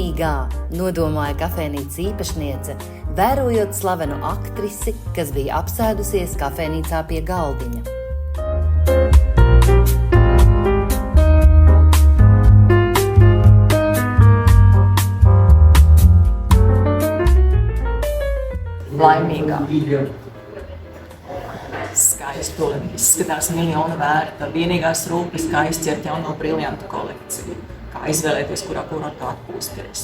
Laimīgā, nodomāja kafejnīcas īpašniece, vērojot slavenu aktrisi, kas bija apsēdusies kafejnīcā pie galdiņa. Laimīgā. Skaisto, izskatās miljonu vērta. Vienīgās rūpes, kā izķert jauno briljantu kolekciju, kā izvēlēties, kurā kurortā atpūsties,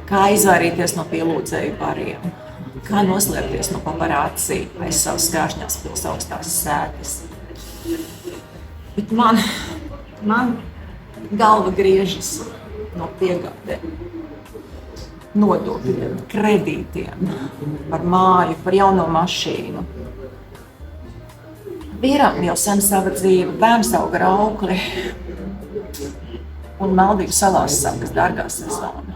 kā izvairīties no pielūdzēju bariem, kā noslēpties no paparācī aiz savas skrāšņās pils augstās sēdes. Bet man galva griežas no piegādēm, nodokļiem, kredītiem, par māju, par jauno mašīnu. Vīram jau sen sava dzīve, bērns auga ar aukli un Maldīvu salās sākas dārgā sezona.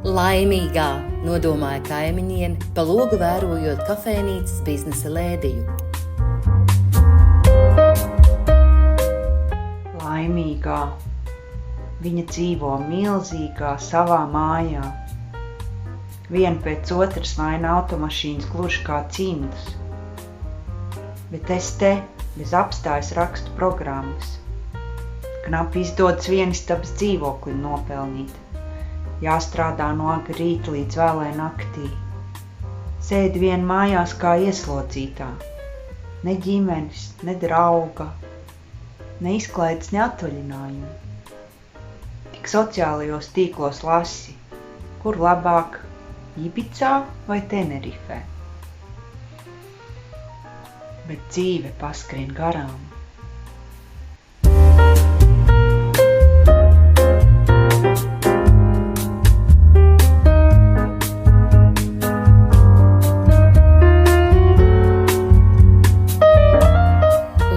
Laimīgā, nodomāja kaimiņiene, pa logu vērojot kafejnīcas biznesa lēdiju. Laimīgā. Viņa dzīvo milzīgā savā mājā. Viena pēc otras vaina automašīnas gluži kā cimdus. Bet es te bez apstājas rakstu programmas. Knapi izdodas vienistabas dzīvokli nopelnīt. Jāstrādā no agra rīta līdz vēlai naktī. Sēdi vien mājās kā ieslodzītā. Ne ģimenes, ne drauga, ne izklaides, ne atvaļinājumu. Tik sociālajos tīklos lasi, kur labāk, Ibicā vai Tenerifē. Bet dzīve paskrien garām.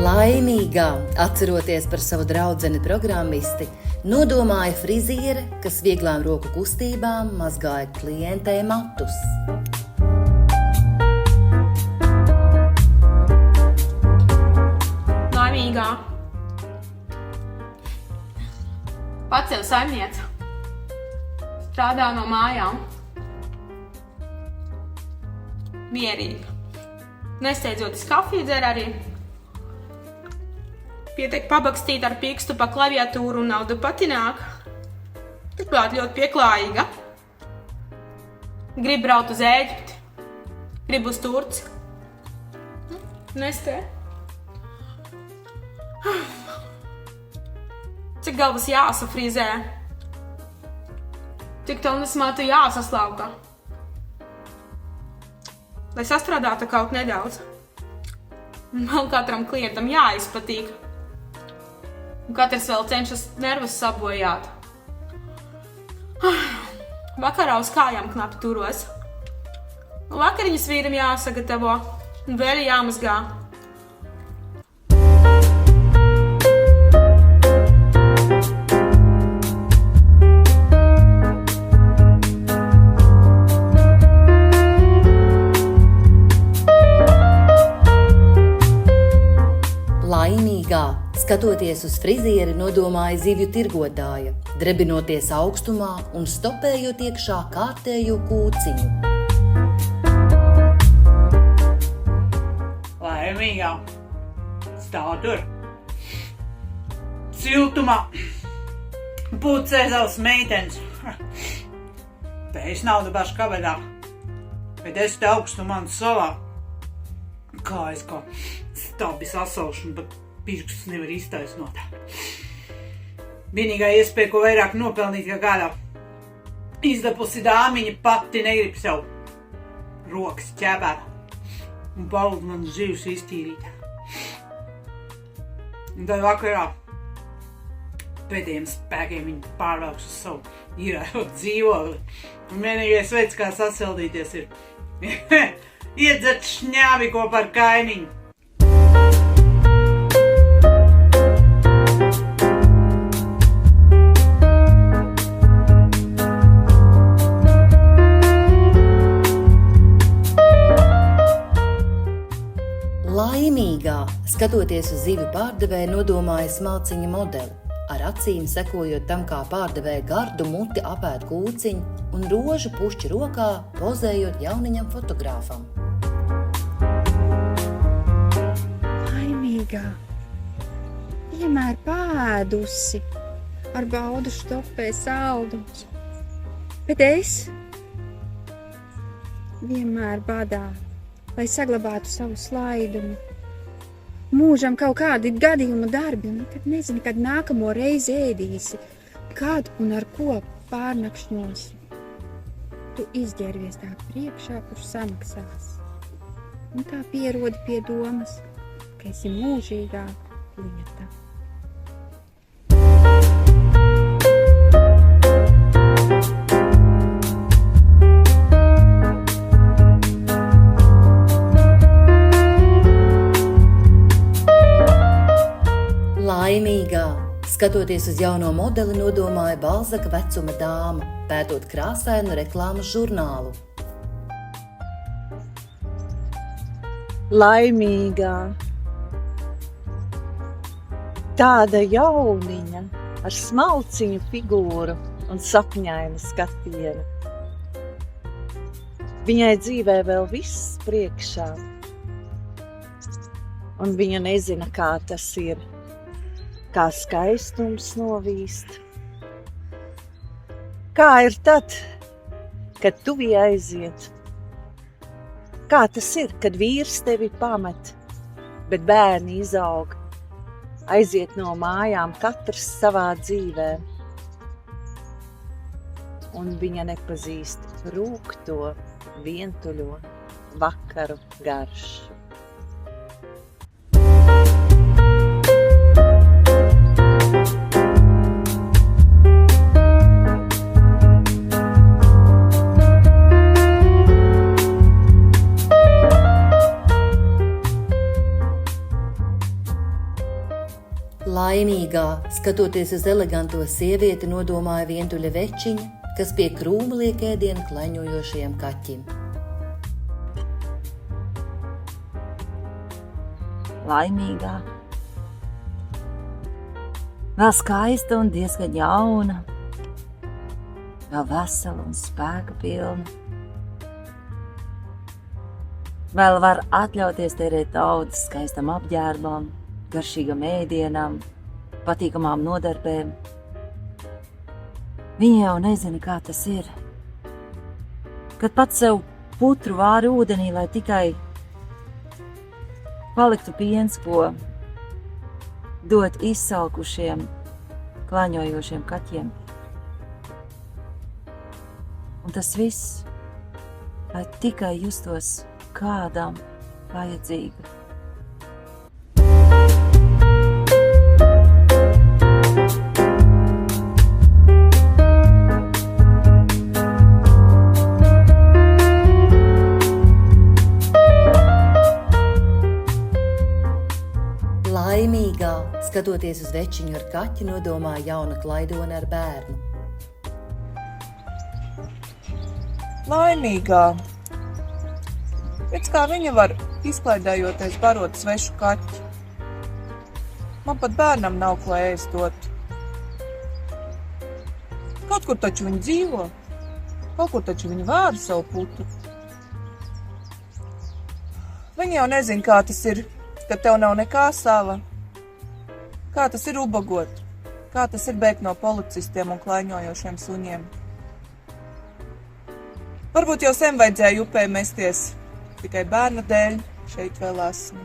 Laimīgā, atceroties par savu draudzeni programmisti, nodomāja friziere, kas vieglām roku kustībām mazgāja klientei matus. Laimīgā. Pacēla saimniece. Strādā no mājām. Mierīgi. Nesteidzoties kafiju dzer arī. Pietiek pabakstīt ar pirkstu pa klaviatūru un nauda pati nāk. Turklāt ļoti pieklājīga. Grib braukt uz Ēģipti. Grib uz Turciju. Nestē. Cik galvas jāsafrizē. Cik tonnas matu jāsaslauka. Lai sastrādātu kaut nedaudz. Man katram klientam jāizpatīk. Un katrs vēl cenšas nervus sabojāt. Vakarā uz kājām knapi turos. Vakariņas vīram jāsagatavo un vēl jāmazgā. Laimīgā, skatoties uz frizieri, nodomāja zivju tirgotāja, drebinoties augstumā un stopējot iekšā kārtējo kūciņu. Laimīgā, stāv tur, siltumā, pucē savas meitenes. Pēc naudu bašu kabadā, bet es te augstumā un salā. Kā es kā stabi sasaušu, bet pirkstus nevar iztaisnot. Vienīgā iespēja, ko vairāk nopelnīt, kā kādā izdapusi dāmiņa pati negrib sev rokas ķēpēt un palūdz man zivs iztīrīt. Un tad vakarā pēdējiem spēkiem viņi pārvāks uz savu īrēto dzīvokli. Un vienīgais veids, kā sasildīties, ir iedzert šņāvi kopā ar kaimiņu. Laimīgā, skatoties uz zivju pārdevēju, nodomāja smalciņa modeli, ar acīm sekojot tam, kā pārdevēja gardu muti apēd kūciņu un rožu pušķi rokā, pozējot jauniņam fotogrāfam. Laimīgā, vienmēr pāēdusi, ar baudu štopē saldumus, bet es vienmēr badā, lai saglabātu savu slaidumu. Mūžam kaut kādi gadījumu darbi, un nekad nezini, kad nākamo reizi ēdīsi, kad un ar ko pārnakšņosi. Tu izģērvies tā priekšā, kurš samaksās. Un tā pierodi pie domas, ka esi mūžīgā lieta. Laimīgā, skatoties uz jauno modeli, nodomāja Balzaka vecuma dāma, pētot krāsainu reklāmas žurnālu. Laimīgā, tāda jauniņa ar smalciņu figūru un sapņainu skatienu. Viņai dzīvē vēl viss priekšā, un viņa nezina, kā tas ir. Kā skaistums novīst. Kā ir tad, kad tuvi aiziet? Kā tas ir, kad vīrs tevi pamet, bet bērni izaug, aiziet no mājām katrs savā dzīvē, un viņa nepazīst rūgto, vientuļo vakaru garšu. Laimīgā, skatoties uz eleganto sievieti, nodomāja vientuļa večiņa, kas pie krūma liek ēdienu klaņojošajam kaķim. Laimīgā, vēl skaista un diezgan jauna, vēl vesela un spēka pilna. Vēl var atļauties tērēt naudas skaistam apģērbam, garšīgam ēdienam, patīkamām nodarbēm. Viņa jau nezina, kā tas ir. Kad pats sev putru vāri ūdenī, lai tikai paliktu piens, ko dot izsalkušiem, klaņojošiem kaķiem. Un tas viss, lai tikai justos kādam vajadzīga. Laimīgā, skatoties uz večiņu ar kaķi, nodomāja jauna klaidone ar bērnu. Laimīgā, pēc kā viņa var izklaidējoties barot svešu kaķi. Man pat bērnam nav ko ēst dot. Kaut kur taču viņi dzīvo, kaut kur taču viņi vēra savu putu. Viņi jau nezina, kā tas ir, kad tev nav nekā sava. Kā tas ir ubagot, kā tas ir bēgt no policistiem un klaiņojošiem suņiem. Varbūt jau sen vajadzēja upē mesties, tikai bērna dēļ šeit vēl esmu.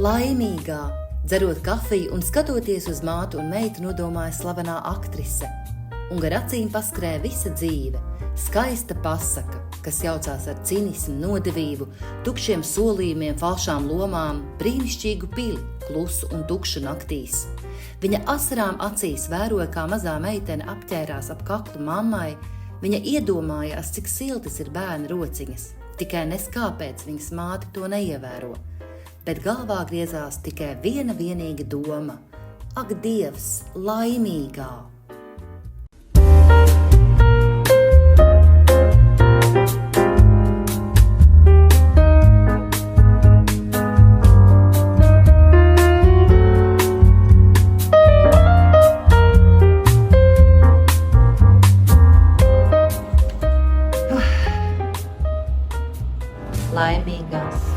Laimīgā, dzerot kafiju un skatoties uz mātu un meitu, nodomāja slavenā aktrise. Un gar acīm paskrēja visa dzīve, skaista pasaka, kas jaucās ar cinismu, nodevību, tukšiem solījumiem, falšām lomām, brīnišķīgu pili, klusu un tukšu naktīs. Viņa asarām acīs vēroja, kā mazā meitene apķērās ap kaklu mammai, Viņa iedomājās, cik siltas ir bērna rociņas, tikai nes kāpēc viņas māte to neievēro. Bet galvā griezās tikai viena vienīga doma – ak, Dievs, laimīgā! Laimīgās.